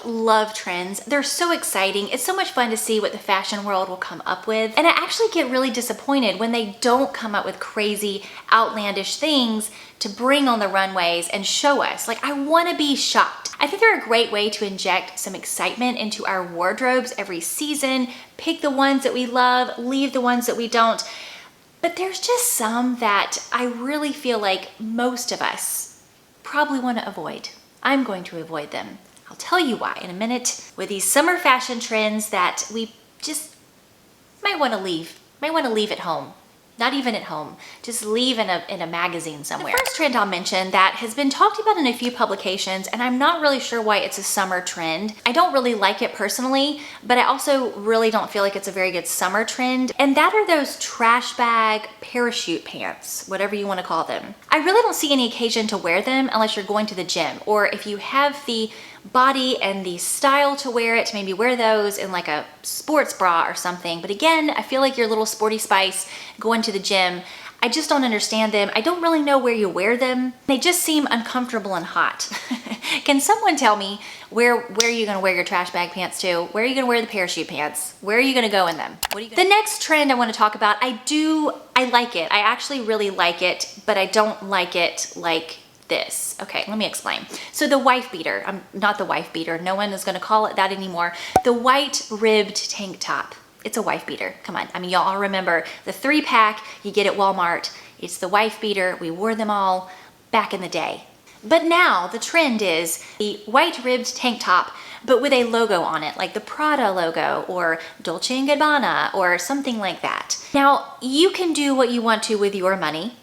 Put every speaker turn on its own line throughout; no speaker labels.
love trends. They're so exciting. It's so much fun to see what the fashion world will come up with. And I actually get really disappointed when they don't come up with crazy, outlandish things to bring on the runways and show us. Like, I want to be shocked. I think they're a great way to inject some excitement into our wardrobes every season, pick the ones that we love, leave the ones that we don't. But there's just some that I really feel like most of us probably want to avoid. I'm going to avoid them. I'll tell you why in a minute. With these summer fashion trends that we just might want to leave at home. Not even at home, just leave in a magazine somewhere. The first trend I'll mention that has been talked about in a few publications, and I'm not really sure why it's a summer trend. I don't really like it personally, but I also really don't feel like it's a very good summer trend, and that are those trash bag parachute pants, whatever you want to call them. I really don't see any occasion to wear them unless you're going to the gym, or if you have the body and the style to wear it, maybe wear those in like a sports bra or something. But again, I feel like your little sporty spice going to the gym. I just don't understand them. I don't really know where you wear them. They just seem uncomfortable and hot. Can someone tell me where are you gonna wear your trash bag pants to? Where are you gonna wear the parachute pants? Where are you gonna go in them? The next trend I wanna talk about, I like it. I actually really like it, but I don't like it like this. Okay, let me explain. So the wife beater, not the wife beater, no one is gonna call it that anymore. The white ribbed tank top. It's a wife beater, come on. I mean, y'all all remember the 3-pack you get at Walmart. It's the wife beater, we wore them all back in the day. But now the trend is the white ribbed tank top, but with a logo on it, like the Prada logo or Dolce & Gabbana or something like that. Now, you can do what you want to with your money,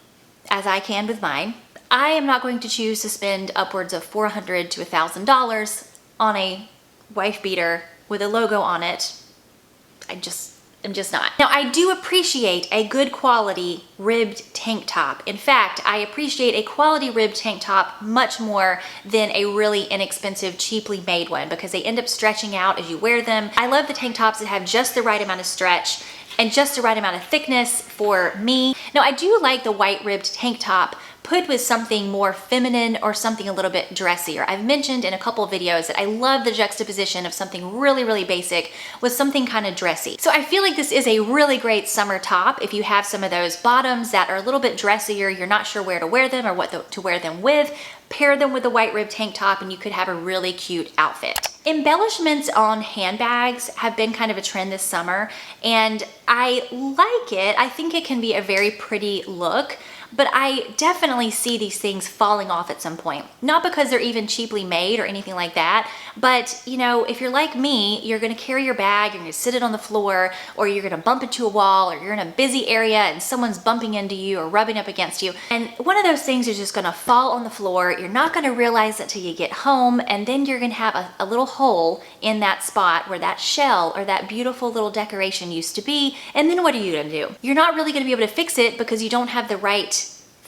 as I can with mine. I am not going to choose to spend upwards of $400 to $1,000 on a wife beater with a logo on it. I'm just not. Now, I do appreciate a good quality ribbed tank top. In fact, I appreciate a quality ribbed tank top much more than a really inexpensive, cheaply made one because they end up stretching out as you wear them. I love the tank tops that have just the right amount of stretch and just the right amount of thickness for me. Now, I do like the white ribbed tank top put with something more feminine or something a little bit dressier. I've mentioned in a couple of videos that I love the juxtaposition of something really, really basic with something kind of dressy. So I feel like this is a really great summer top if you have some of those bottoms that are a little bit dressier, you're not sure where to wear them or what to wear them with. Pair them with a white ribbed tank top and you could have a really cute outfit. Embellishments on handbags have been kind of a trend this summer and I like it. I think it can be a very pretty look, but I definitely see these things falling off at some point. Not because they're even cheaply made or anything like that, but you know, if you're like me, you're gonna carry your bag, you're gonna sit it on the floor, or you're gonna bump into a wall, or you're in a busy area and someone's bumping into you or rubbing up against you. And one of those things is just gonna fall on the floor. You're not gonna realize it till you get home, and then you're gonna have a little hole in that spot where that shell or that beautiful little decoration used to be. And then what are you gonna do? You're not really gonna be able to fix it because you don't have the right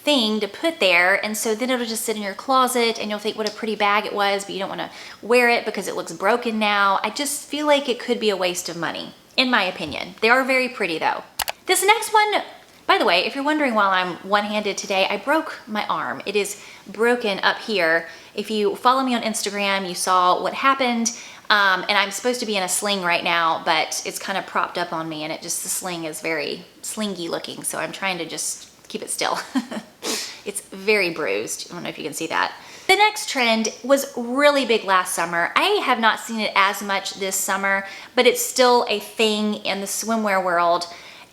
thing to put there, and so then it'll just sit in your closet and you'll think what a pretty bag it was, but you don't want to wear it because it looks broken now. I just feel like it could be a waste of money, in my opinion. They are very pretty though. This next one, by the way, if you're wondering while I'm one-handed today, I broke my arm. It is broken up here. If you follow me on Instagram, you saw what happened. And I'm supposed to be in a sling right now, but it's kind of propped up on me and the sling is very slingy looking. So I'm trying to just keep it still. It's very bruised. I don't know if you can see that. The next trend was really big last summer. I have not seen it as much this summer, but it's still a thing in the swimwear world.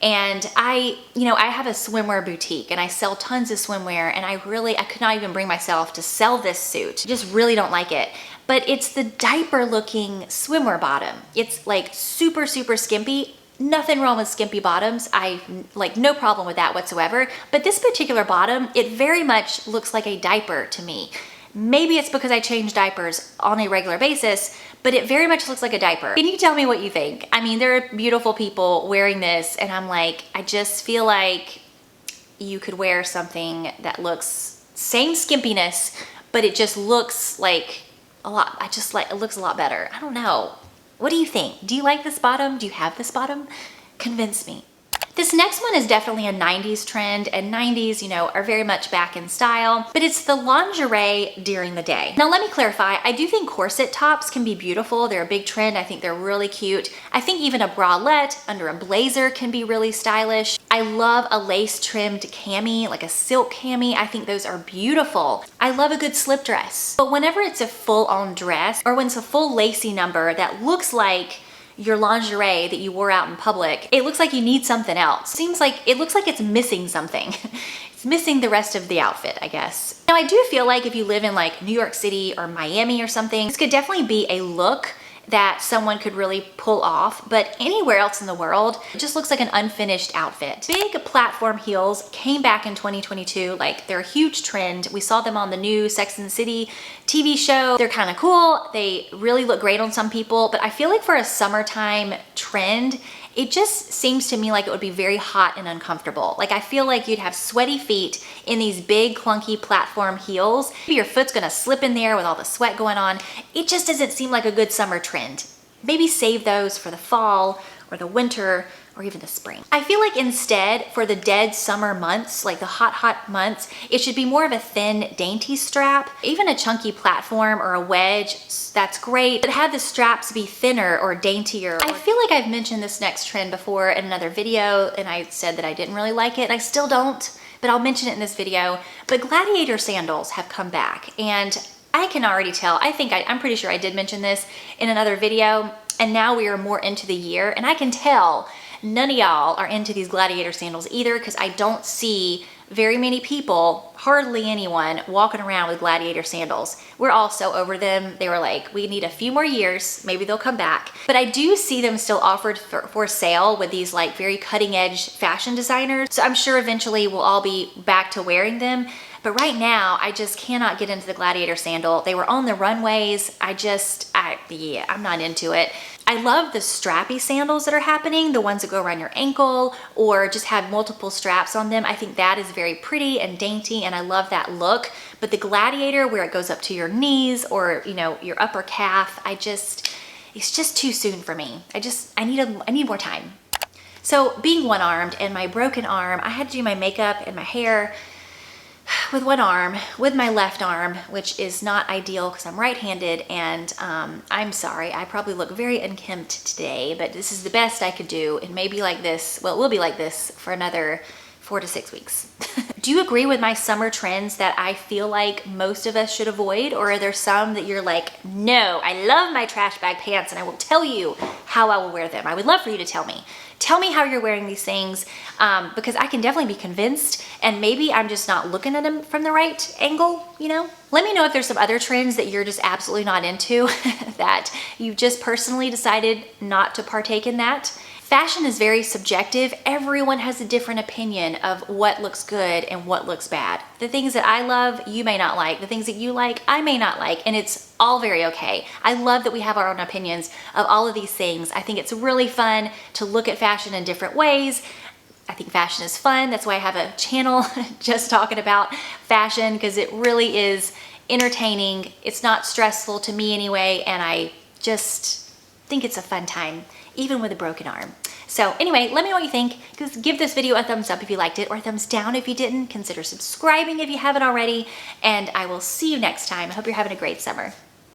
And I have a swimwear boutique and I sell tons of swimwear, and I could not even bring myself to sell this suit. I just really don't like it. But it's the diaper looking swimwear bottom. It's like super, super skimpy. Nothing wrong with skimpy bottoms. I like no problem with that whatsoever. But this particular bottom, it very much looks like a diaper to me. Maybe it's because I change diapers on a regular basis, but it very much looks like a diaper. Can you tell me what you think? I mean, there are beautiful people wearing this and I'm like, I just feel like you could wear something that looks same skimpiness, but it just looks like a lot, it looks a lot better. I don't know. What do you think? Do you like this bottom? Do you have this bottom? Convince me. This next one is definitely a 90s trend, and 90s, you know, are very much back in style, but it's the lingerie during the day. Now let me clarify, I do think corset tops can be beautiful. They're a big trend. I think they're really cute. I think even a bralette under a blazer can be really stylish. I love a lace trimmed cami, like a silk cami. I think those are beautiful. I love a good slip dress. But whenever it's a full-on dress, or when it's a full lacy number that looks like your lingerie that you wore out in public, it looks like you need something else. It looks like it's missing something. It's missing the rest of the outfit, I guess. Now I do feel like if you live in like New York City or Miami or something, this could definitely be a look that someone could really pull off, but anywhere else in the world, it just looks like an unfinished outfit. Big platform heels came back in 2022. Like, they're a huge trend. We saw them on the new Sex and the City TV show. They're kind of cool. They really look great on some people, but I feel like for a summertime trend, it just seems to me like it would be very hot and uncomfortable. Like, I feel like you'd have sweaty feet in these big clunky platform heels. Maybe your foot's gonna slip in there with all the sweat going on. It just doesn't seem like a good summer trend. Maybe save those for the fall or the winter or even the spring. I feel like instead, for the dead summer months, like the hot months, it should be more of a thin, dainty strap. Even a chunky platform or a wedge, that's great, but have the straps be thinner or daintier. I feel like I've mentioned this next trend before in another video, and I said that I didn't really like it, and I still don't, but I'll mention it in this video. But gladiator sandals have come back, and I can already tell, I'm pretty sure I did mention this in another video, and now we are more into the year, and I can tell none of y'all are into these gladiator sandals either, because I don't see very many people, hardly anyone, walking around with gladiator sandals. We're all so over them. They were like, we need a few more years, maybe they'll come back. But I do see them still offered for sale with these like very cutting edge fashion designers. So I'm sure eventually we'll all be back to wearing them. But right now, I just cannot get into the gladiator sandal. They were on the runways. I'm not into it. I love the strappy sandals that are happening, the ones that go around your ankle or just have multiple straps on them. I think that is very pretty and dainty, and I love that look. But the gladiator, where it goes up to your knees or, you know, your upper calf, it's just too soon for me. I need more time. So being one-armed and my broken arm, I had to do my makeup and my hair with one arm, with my left arm, which is not ideal because I'm right-handed, and I'm sorry, I probably look very unkempt today, but this is the best I could do. It may be like this, well, it will be like this for another 4 to 6 weeks. Do you agree with my summer trends that I feel like most of us should avoid, or are there some that you're like, no, I love my trash bag pants and I will tell you how I will wear them? I would love for you to tell me. Tell me how you're wearing these things, because I can definitely be convinced, and maybe I'm just not looking at them from the right angle, you know? Let me know if there's some other trends that you're just absolutely not into, that you've just personally decided not to partake in that. Fashion is very subjective. Everyone has a different opinion of what looks good and what looks bad. The things that I love, you may not like. The things that you like, I may not like, and it's all very okay. I love that we have our own opinions of all of these things. I think it's really fun to look at fashion in different ways. I think fashion is fun. That's why I have a channel just talking about fashion, because it really is entertaining. It's not stressful to me anyway, and I just think it's a fun time, even with a broken arm. So anyway, let me know what you think. Give this video a thumbs up if you liked it, or a thumbs down if you didn't. Consider subscribing if you haven't already, and I will see you next time. I hope you're having a great summer.